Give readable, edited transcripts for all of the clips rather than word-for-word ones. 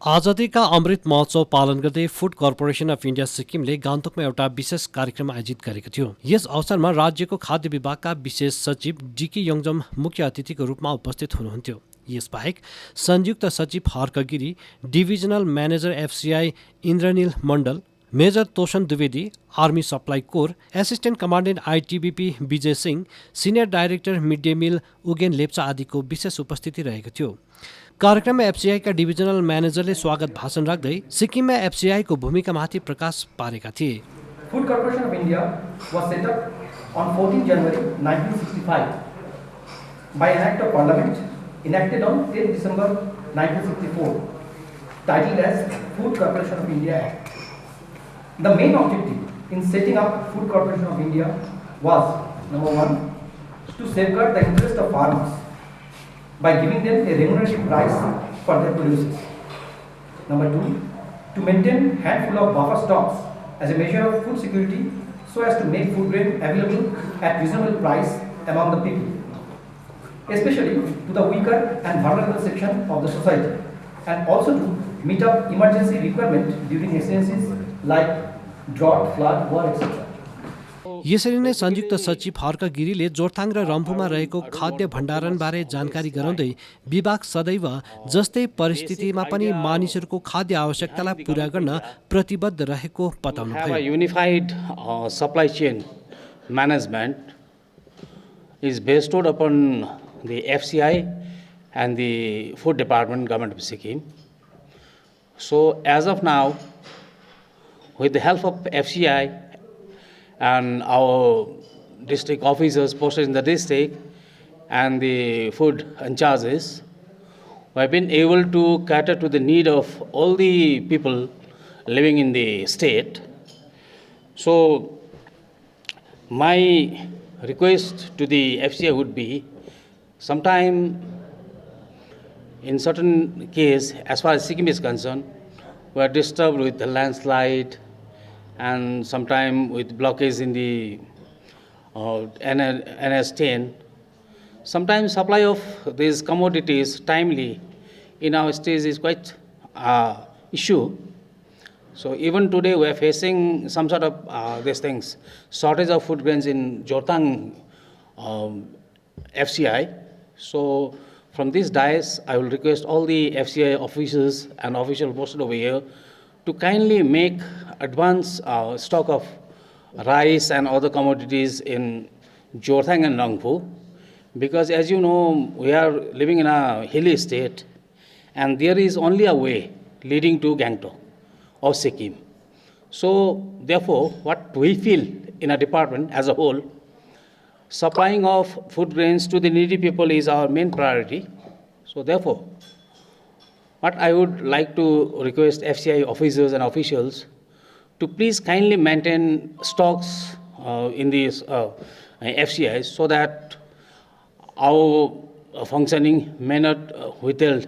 आजादी का अमृत महोत्सव पालन गर्दै फुड कर्पोरेसन अफ इन्डिया सिक्किमले गान्तोकमा एउटा विशेष कार्यक्रम आयोजित गरेको थियो। यस अवसरमा राज्यको खाद्य विभागका विशेष सचिव डीके योङजम मुख्य अतिथिको रूपमा उपस्थित हुनुहुन्थ्यो। यसबाहेक संयुक्त सचिव Harka Giri, divisional manager FCI Indranil Mandal, major Tosan Dwivedi, army supply corps, assistant commandant ITBP Vijay Singh, senior director mid day meal Ugen Lepcha आदिको विशेष उपस्थिति रहेको थियो। कार्यक्रममा एफसीआईका डिभिजनल म्यानेजरले स्वागत भाषण राख्दै सिक्किममा एफसीआईको भूमिकामाथि प्रकाश पारेका थिए। Food Corporation of India was set up on 14 January 1965 by an act of Parliament enacted on 10 December 1964, titled as Food Corporation of India Act. The main objective in setting up Food Corporation of India was, number one, to safeguard the interest of farmers by giving them a remunerative price for their produce. Number two, to maintain handful of buffer stocks as a measure of food security so as to make food grain available at reasonable price among the people, especially to the weaker and vulnerable section of the society, and also to meet up emergency requirement during emergencies like drought, flood, war, etc. यसरी नै संयुक्त सचिव हर्क गिरीले जोरथाङ र रम्फूमा रहेको खाद्य भण्डारणबारे जानकारी गराउँदै विभाग सदैव जस्तै परिस्थितिमा पनि मानिसहरूको खाद्य आवश्यकतालाई पूरा गर्न प्रतिबद्ध रहेको बताउनुभयो। Unified supply chain management is based upon the FCI and the food department government of Sikkim. So as of now with the help of FCI and our district officers posted in the district and the food in charges, we have been able to cater to the need of all the people living in the state. So my request to the FCI would be, sometime in certain case, as far as Sikkim is concerned, we are disturbed with the landslide and sometime with blockage in the NS10. Sometimes supply of these commodities timely in our state is quite issue. So even today we are facing some sort of these things, shortage of food grains in Jortang FCI. So from this dais, I will request all the FCI officers and officials posted over here to kindly make advance stock of rice and other commodities in Jorthang and Rangpo, because as you know, we are living in a hilly state and there is only a way leading to Gangtok or Sikkim. So therefore, what we feel in a department as a whole, supplying of food grains to the needy people is our main priority. So therefore, what I would like to request FCI officers and officials to please kindly maintain stocks in these FCIs so that our functioning may not withheld.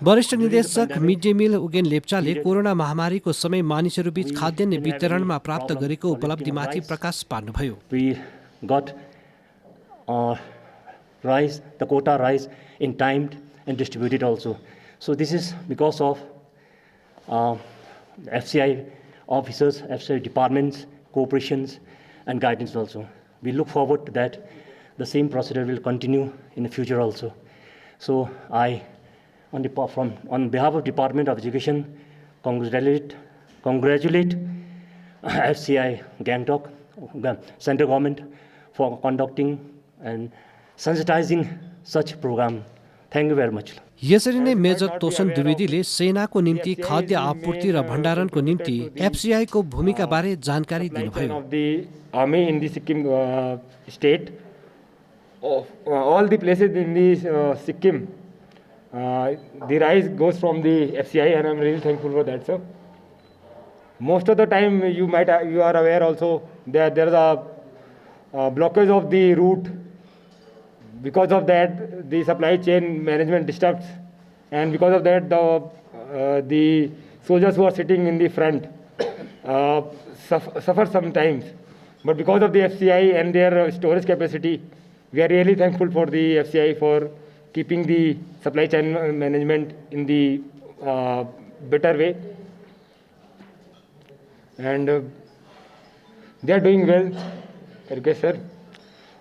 वरिष्ठ निर्देशक mid day meal Ugen लेप्चाले corona महामारीको समय मानिसहरूबीच खाद्यान्न वितरणमा प्राप्त गरेको उपलब्धिमाथि प्रकाश पार्नुभयो। We got rice, the quota rice in time and distributed also. So this is because of FCI officers, FCI departments, corporations, and guidance also. We look forward to that. The same procedure will continue in the future also. So I, on behalf of Department of Education, congratulate FCI Gangtok, central government for conducting and sensitizing such program. Thank you very much. यसरी नै major तोसन द्विवेदीले सेनाको निम्ति खाद्य आपूर्ति र भण्डारणको निम्ति FCI को भूमिका बारे जानकारी दिनुभयो। Of the army in the Sikkim state, all the places in the Sikkim, the rice goes from the FCI, and I'm really thankful for that, sir. Most of the time, you are aware also that there is a blockage of the route. Because of that, the supply chain management disturbs, and because of that, the soldiers who are sitting in the front suffer sometimes. But because of the FCI and their storage capacity, we are really thankful for the FCI for keeping the supply chain management in the better way, and they are doing well. Okay, sir.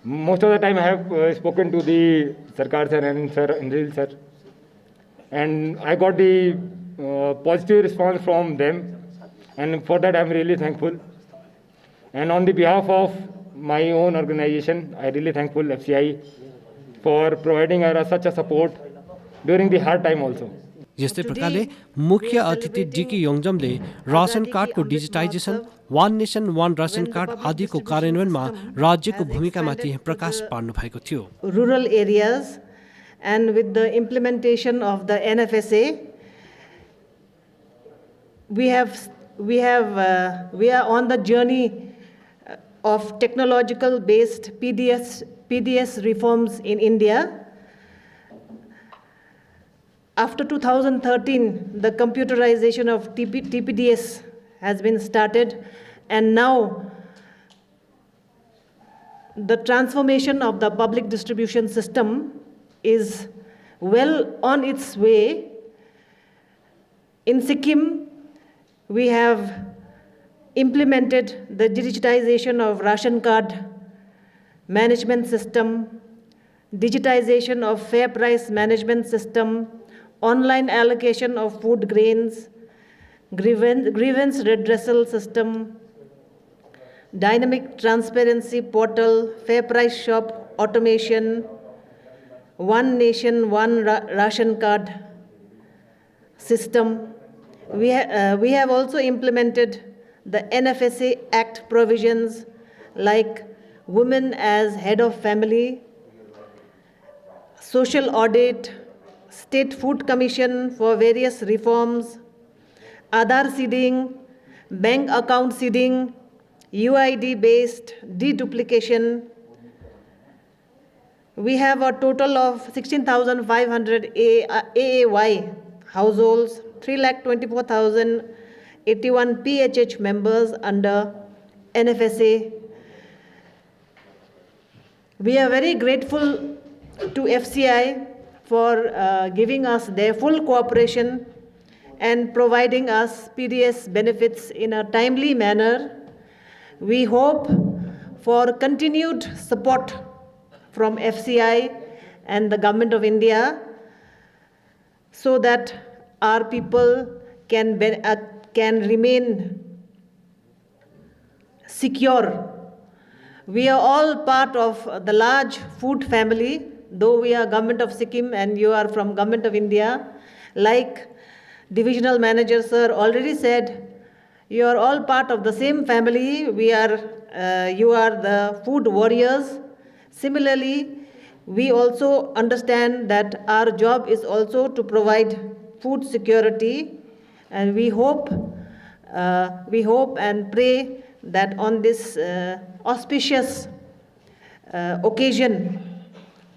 Most of the time I have spoken to the Sarkar sir and sir Indril sir, and I got the positive response from them, and for that I am really thankful. And on the behalf of my own organization, I really thankful FCI for providing us such a support during the hard time also. यस्तै प्रकारले मुख्य अतिथि dickey योङजमले रासन कार्डको digitisation, वान nation वान रासन card आदिको कार्यान्वयनमा राज्यको भूमिकामाथि प्रकाश पार्नु भएको थियो। Rural areas, and with the implementation of the NFSA, we are on the journey of technological based PDS reforms in India. After 2013, the computerization of TPDS has been started, and now the transformation of the public distribution system is well on its way. In Sikkim, we have implemented the digitization of ration card management system, digitization of fair price management system, online allocation of food grains, grievance redressal system, dynamic transparency portal, fair price shop automation, one nation, one ration card system. We have also implemented the NFSA Act provisions like women as head of family, social audit, State Food Commission for various reforms, Aadhaar seeding, bank account seeding, UID-based deduplication. We have a total of 16,500 AAY households, 3,24,081 PHH members under NFSA. We are very grateful to FCI for giving us their full cooperation and providing us PDS benefits in a timely manner. We hope for continued support from FCI and the Government of India so that our people can remain secure. We are all part of the large food family, though we are Government of Sikkim and you are from Government of India. Like Divisional Manager Sir already said, you are all part of the same family. You are the food warriors. Similarly, we also understand that our job is also to provide food security, and we hope and pray that on this auspicious occasion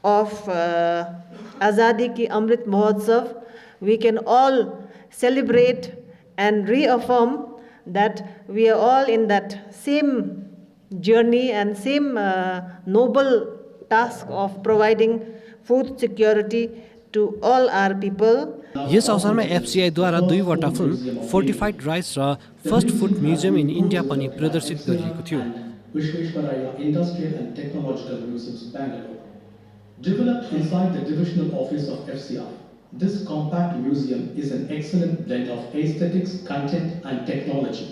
of Azadi Ki Amrit Mahotsav, we can all celebrate and reaffirm that we are all in that same journey and same noble task of providing food security to all our people. यस अवसरमा एफसीआईद्वारा 2वटा film fortified rice र first food museum in India पनि प्रदर्शित गरिएको थियो। Vishveshwaraya Industrial and Technological Museums, Bangalore. Developed inside the divisional office of FCI, this compact museum is an excellent blend of aesthetics, content and technology.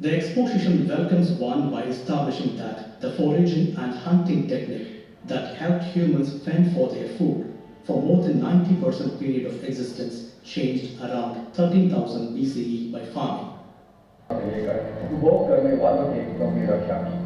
The exposition welcomes one by establishing that the foraging and hunting technique that helped humans fend for their food for more than 90% period of existence changed around 13,000 BCE by farming. उपभोग करने वालों के हितों की रक्षा की।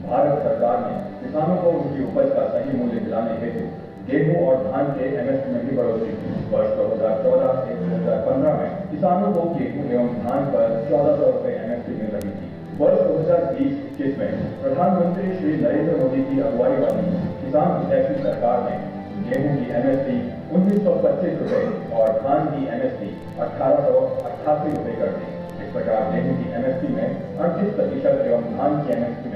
भारत सरकार ने किसानों को उनकी उपज का सही मूल्य दिलाने हेतु गेहूं और धान के एमएसपी में भी बढ़ोतरी की। वर्ष 2014 से 2015 में किसानों को गेहूं एवं धान पर 1400 रुपए एमएसपी मिल रही थी। वर्ष 2020-21 में प्रधानमंत्री श्री नरेंद्र मोदी की अगुवाई वाली किसान हितैषी सरकार ने गेहूं की एमएसपी 1925 रुपए और धान की एमएसपी 1888 रुपए कर दी। इस प्रकार गेहूं की एमएसपी में 38% एवं धान की एमएसपी